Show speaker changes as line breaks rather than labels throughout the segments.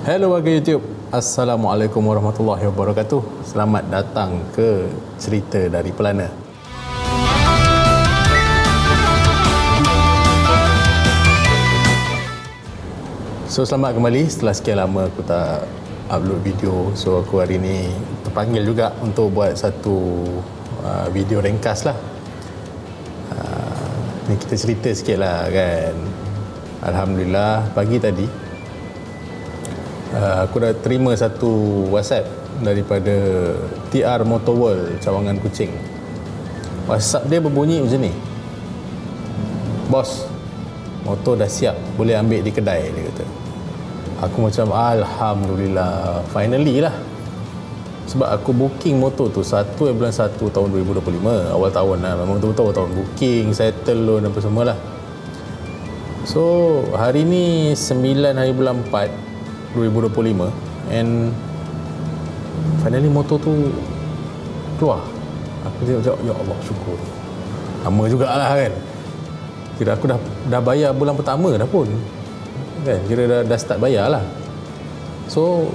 Hello warga YouTube, Assalamualaikum warahmatullahi wabarakatuh. Selamat datang ke Cerita dari Pelana. So selamat kembali setelah sekian lama aku tak upload video. So aku hari ni terpanggil juga untuk buat satu video ringkas lah. Ni kita cerita sikit lah kan. Alhamdulillah pagi tadi aku dah terima satu WhatsApp daripada TR Motor World Cawangan Kuching. WhatsApp dia berbunyi macam ni: "Bos, motor dah siap, boleh ambil di kedai," dia kata. Aku macam Alhamdulillah, finally lah. Sebab aku booking motor tu 1 bulan 1 tahun 2025, awal tahun lah. Memang betul-betul awal tahun, booking, settle loan apa semua lah. So hari ni 9 hari bulan 4 2025, and finally motor tu keluar. Aku tengok, ya Allah, syukur. Lama jugalah kan. Kira aku dah bayar bulan pertama dah pun kan, kira dah start bayar lah. So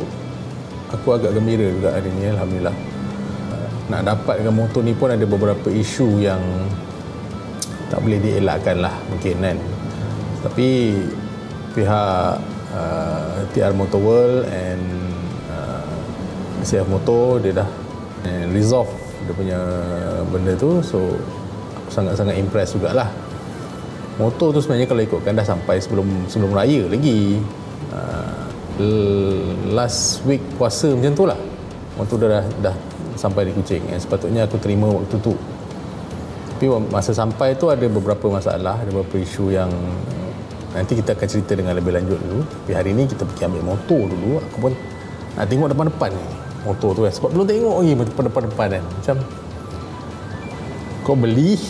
aku agak gembira juga hari ni, Alhamdulillah. Nak dapatkan motor ni pun ada beberapa isu yang tak boleh dielakkan lah mungkin kan. Tapi pihak TR Motor World and CF Motor, dia dah resolve dia punya benda tu. So aku sangat-sangat impress jugalah. Motor tu sebenarnya kalau ikutkan dah sampai sebelum raya lagi. Last week puasa macam tu lah, motor dah sampai di Kuching. Sepatutnya aku terima waktu tu, tapi masa sampai tu ada beberapa masalah, ada beberapa isu yang nanti kita akan cerita dengan lebih lanjut dulu. Tapi hari ni kita pergi ambil motor dulu. Aku pun nak tengok depan-depan ni motor tu kan, sebab belum tengok lagi depan-depan kan. Macam kau beli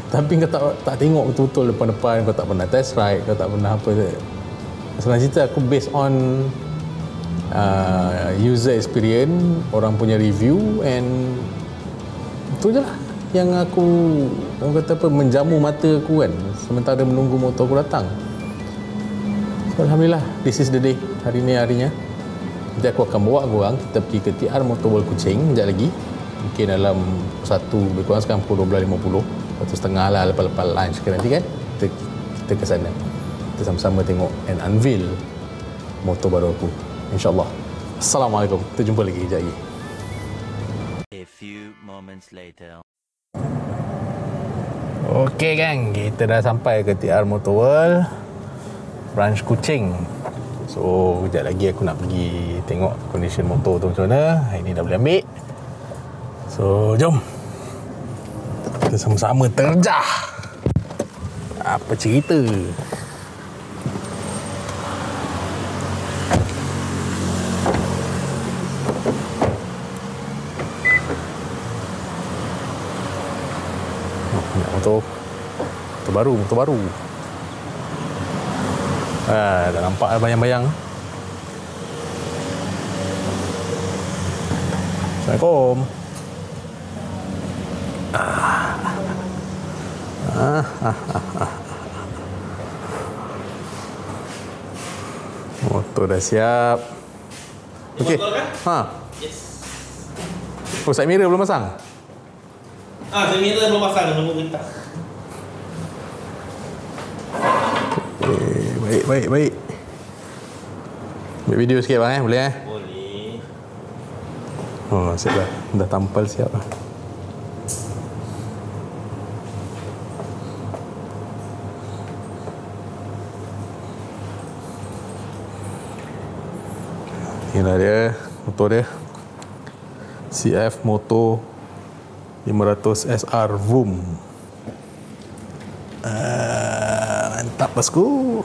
tapi kau tak tengok betul-betul depan-depan, kau tak pernah test ride, kau tak pernah apa. Senang cerita, aku based on user experience, orang punya review, and itu je lah yang aku, orang kata apa, menjamu mata aku kan, sementara menunggu motor aku datang. So, Alhamdulillah, this is the day. Hari ni harinya. Nanti aku akan bawa korang, kita pergi ke TR Motor World Kuching sekejap lagi. Mungkin dalam lebih kurang sekarang pukul 12.50, 1:30 lah, lepas lunch ke nanti kan, kita ke sana. Kita sama-sama tengok and unveil motor baru aku, InsyaAllah. Assalamualaikum, kita jumpa lagi sekejap lagi.
A few moments later.
Okey gang, kita dah sampai ke TR Motor World branch Kuching. So kejap lagi aku nak pergi tengok condition motor tu macam mana. Hari ni dah boleh ambil. So jom kita sama-sama terjah apa cerita. Motor baru. Dah nampak bayang-bayang. Assalamualaikum. Motor dah siap. Okey.
Yes.
Oh, side mirror belum pasang?
Side mirror belum pasang, nunggu perintah.
Baik. Ambil video sikit bang boleh
Boleh.
Oh, siap dah tampal siap lah. Inilah dia motor dia, CF Moto 500 SR Vroom. Mantap bosku.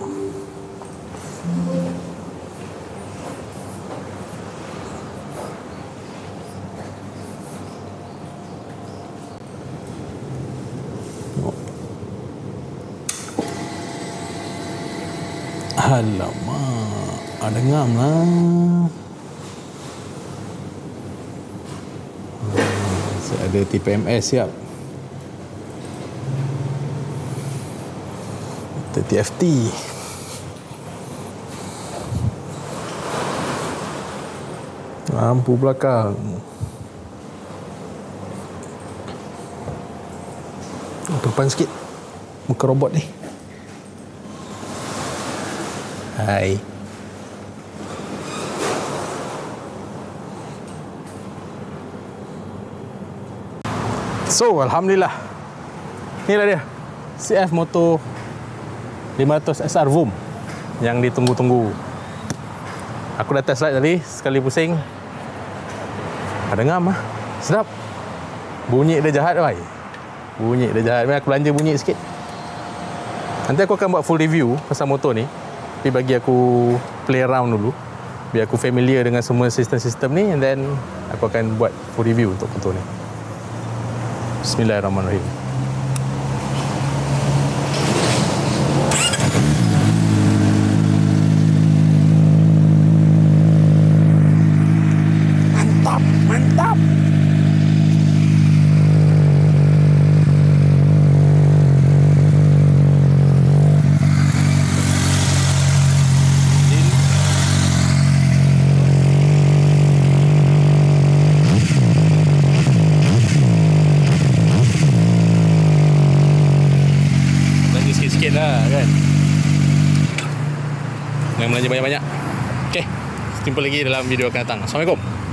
Alamak, ada ngam lah. Ada TPMS siap. TFT. Lampu belakang. Depan sikit. Muka robot ni. Hai. So, Alhamdulillah. Inilah dia. CF Moto 500 SR VOOM yang ditunggu-tunggu. Aku dah test ride tadi, sekali pusing. Ada ngam lah. Sedap. Bunyi dia jahat bhai. Bunyi dia jahat. Aku belanja bunyi sikit. Nanti aku akan buat full review pasal motor ni. Tapi bagi aku play around dulu. Biar aku familiar dengan semua sistem-sistem ni. And then aku akan buat full review untuk motor ni. Bismillahirrahmanirrahim. Mantap, mantap. Sikit lah kan. Jangan belanja banyak-banyak. Okay, jumpa lagi dalam video akan datang. Assalamualaikum.